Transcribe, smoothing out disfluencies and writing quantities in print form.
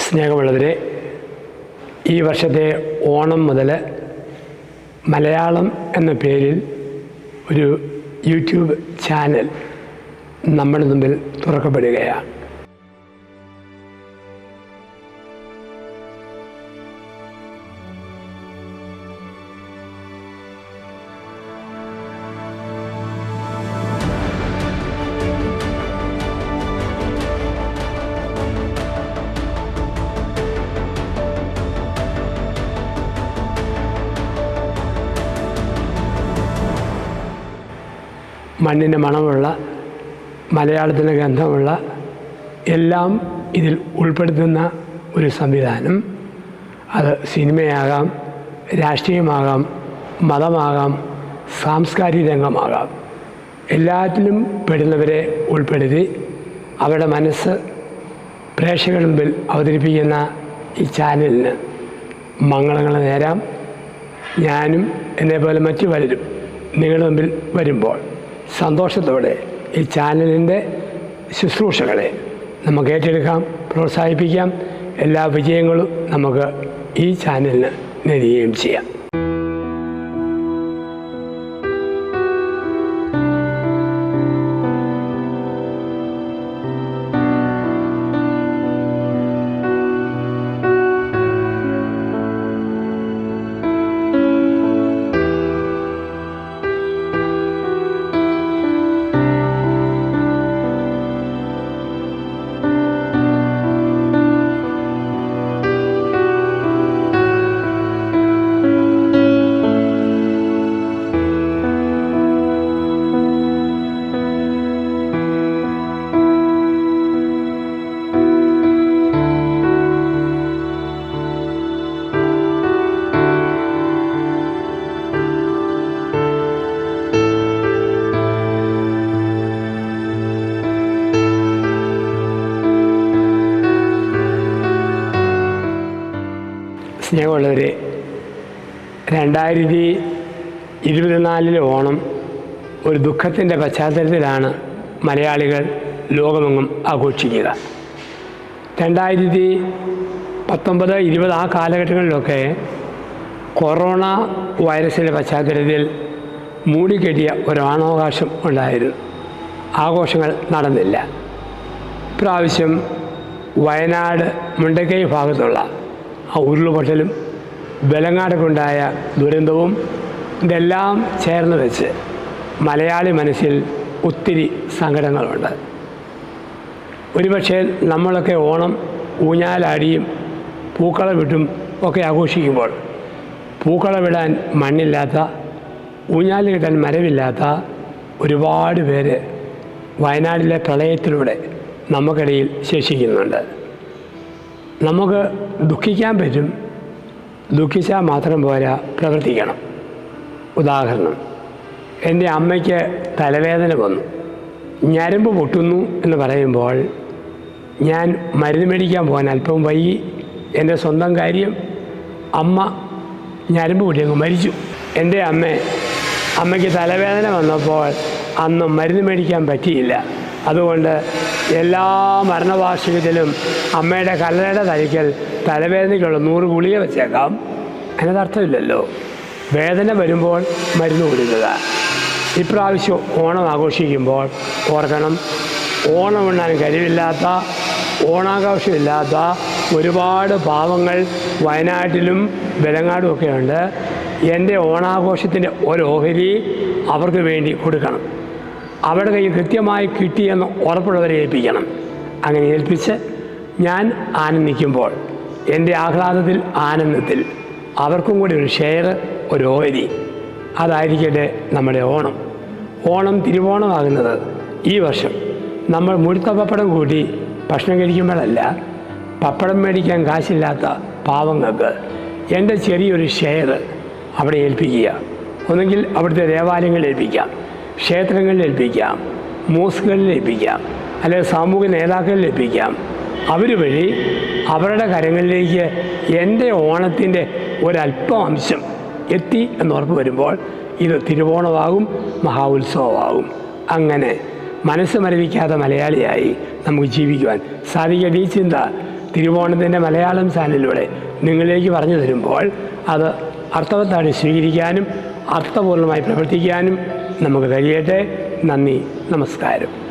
സ്നേഹമുള്ളവരെ, ഈ വർഷത്തെ ഓണം മുതൽ മലയാളം എന്ന പേരിൽ ഒരു യൂട്യൂബ് ചാനൽ നമ്മുടെ മുമ്പിൽ തുറക്കപ്പെടുകയാണ്. മണ്ണിൻ്റെ മണമുള്ള, മലയാളത്തിൻ്റെ ഗന്ധമുള്ള എല്ലാം ഇതിൽ ഉൾപ്പെടുത്തുന്ന ഒരു സംവിധാനം. അത് സിനിമയാകാം, രാഷ്ട്രീയമാകാം, മതമാകാം, സാംസ്കാരിക രംഗമാകാം. എല്ലാത്തിലും പെടുന്നവരെ ഉൾപ്പെടുത്തി അവരുടെ മനസ്സ് പ്രേക്ഷകരുടെ മുമ്പിൽ അവതരിപ്പിക്കുന്ന ഈ ചാനലിന് മംഗളങ്ങൾ നേരാം. ഞാനും എന്നെപ്പോലെ മറ്റു പലരും നിങ്ങളുടെ മുമ്പിൽ വരുമ്പോൾ സന്തോഷത്തോടെ ഈ ചാനലിൻ്റെ ശുശ്രൂഷകളെ നമുക്ക് ഏറ്റെടുക്കാം, പ്രോത്സാഹിപ്പിക്കാം. എല്ലാ വിജയങ്ങളും നമുക്ക് ഈ ചാനലിന് നേടുകയും ചെയ്യാം. സ്നേഹമുള്ളവരെ, 2024 ഓണം ഒരു ദുഃഖത്തിൻ്റെ പശ്ചാത്തലത്തിലാണ് മലയാളികൾ ലോകമെങ്ങും ആഘോഷിക്കുക. 2019, 20 ആ കാലഘട്ടങ്ങളിലൊക്കെ കൊറോണ വൈറസിൻ്റെ പശ്ചാത്തലത്തിൽ മൂടിക്കെട്ടിയ ഒരു ഓണാവകാശം ഉണ്ടായിരുന്നു. ആഘോഷങ്ങൾ നടന്നില്ല. ഇപ്രാവശ്യം വയനാട് മുണ്ടക്കൈ ഭാഗത്തുള്ള ആ ഉരുളുപൊട്ടലും വെലങ്ങാടൊക്കെയുണ്ടായ ദുരന്തവും ഇതെല്ലാം ചേർന്ന് വെച്ച് മലയാളി മനസ്സിൽ ഒത്തിരി സങ്കടങ്ങളുണ്ട്. ഒരുപക്ഷെ നമ്മളൊക്കെ ഓണം ഊഞ്ഞാലാടിയും പൂക്കളമിട്ടും ഒക്കെ ആഘോഷിക്കുമ്പോൾ പൂക്കളമിടാൻ മണ്ണില്ലാത്ത, ഊഞ്ഞാൽ കിട്ടാൻ മരമില്ലാത്ത ഒരുപാട് പേര് വയനാട്ടിലെ പ്രളയത്തിലൂടെ നമുക്കിടയിൽ ശേഷിക്കുന്നുണ്ട്. നമുക്ക് ദുഃഖിക്കാൻ പറ്റും, ദുഃഖിച്ചാൽ മാത്രം പോരാ, പ്രവർത്തിക്കണം. ഉദാഹരണം, എൻ്റെ അമ്മയ്ക്ക് തലവേദന വന്നു, ഞരമ്പ് പൊട്ടുന്നു എന്ന് പറയുമ്പോൾ ഞാൻ മരുന്ന് മേടിക്കാൻ പോകാൻ അല്പം വൈകി. എൻ്റെ സ്വന്തം കാര്യം, അമ്മ ഞരമ്പ് പൊട്ടി അങ്ങ് മരിച്ചു. എൻ്റെ അമ്മയ്ക്ക് തലവേദന വന്നപ്പോൾ അന്ന് മരുന്ന് മേടിക്കാൻ പറ്റിയില്ല. അതുകൊണ്ട് എല്ലാ മരണവാർഷികത്തിലും അമ്മയുടെ കല്ലറയുടെ തലയ്ക്കൽ തലവേദനയ്ക്കുള്ള 100 ഗുളിക വെച്ചേക്കാം. അതിനർത്ഥമില്ലല്ലോ. വേദന വരുമ്പോൾ മരുന്ന് കൊടുക്കുക. ഇപ്രാവശ്യം ഓണം ആഘോഷിക്കുമ്പോൾ ഓർക്കണം, ഓണം ഉണ്ണാൻ കഴിവില്ലാത്ത, ഓണാഘോഷമില്ലാത്ത ഒരുപാട് പാവങ്ങൾ വയനാട്ടിലും വെലങ്ങാടും ഒക്കെ ഉണ്ട്. എൻ്റെ ഓണാഘോഷത്തിൻ്റെ ഒരു ഓഹരി അവർക്ക് വേണ്ടി കൊടുക്കണം. അവരുടെ കയ്യിൽ കൃത്യമായി കിട്ടിയെന്ന് ഉറപ്പുള്ളവരെ ഏൽപ്പിക്കണം. അങ്ങനെ ഏൽപ്പിച്ച് ഞാൻ ആനന്ദിക്കുമ്പോൾ എൻ്റെ ആഹ്ലാദത്തിൽ, ആനന്ദത്തിൽ അവർക്കും കൂടി ഒരു ഷെയർ, ഒരു ഓഹരി. അതായിരിക്കട്ടെ നമ്മുടെ ഓണം. ഓണം തിരുവോണമാകുന്നത് ഈ വർഷം നമ്മൾ മുഴുത്ത പപ്പടം കൂട്ടി ഭക്ഷണം കഴിക്കുമ്പോഴല്ല, പപ്പടം മേടിക്കാൻ കാശില്ലാത്ത പാവങ്ങൾക്ക് എൻ്റെ ചെറിയൊരു ഷെയർ അവിടെ ഏൽപ്പിക്കുക. ഒന്നുകിൽ അവിടുത്തെ ദേവാലയങ്ങളിൽ ഏൽപ്പിക്കാം, ക്ഷേത്രങ്ങളിൽ ഏൽപ്പിക്കാം, മോസ്കുകളിൽ ഏൽപ്പിക്കാം, അല്ലെങ്കിൽ സാമൂഹിക നേതാക്കളിൽ ഏൽപ്പിക്കാം. അവർ വഴി അവരുടെ കരങ്ങളിലേക്ക് എൻ്റെ ഓണത്തിൻ്റെ ഒരല്പം അംശം എത്തി എന്നുറപ്പ് വരുമ്പോൾ ഇത് തിരുവോണമാകും, മഹാ ഉത്സവമാകും. അങ്ങനെ മനസ്സ് മരവിക്കാത്ത മലയാളിയായി നമുക്ക് ജീവിക്കുവാൻ സാധിക്കട്ടെ. ഈ ചിന്ത തിരുവോണത്തിൻ്റെ മലയാളം ചാനലിലൂടെ നിങ്ങളിലേക്ക് പറഞ്ഞു തരുമ്പോൾ അത് അർത്ഥവത്തായിട്ട് സ്വീകരിക്കാനും അർത്ഥപൂർണ്ണമായി പ്രവർത്തിക്കാനും നമുക്ക് കഴിയട്ടെ. നന്ദി, നമസ്കാരം.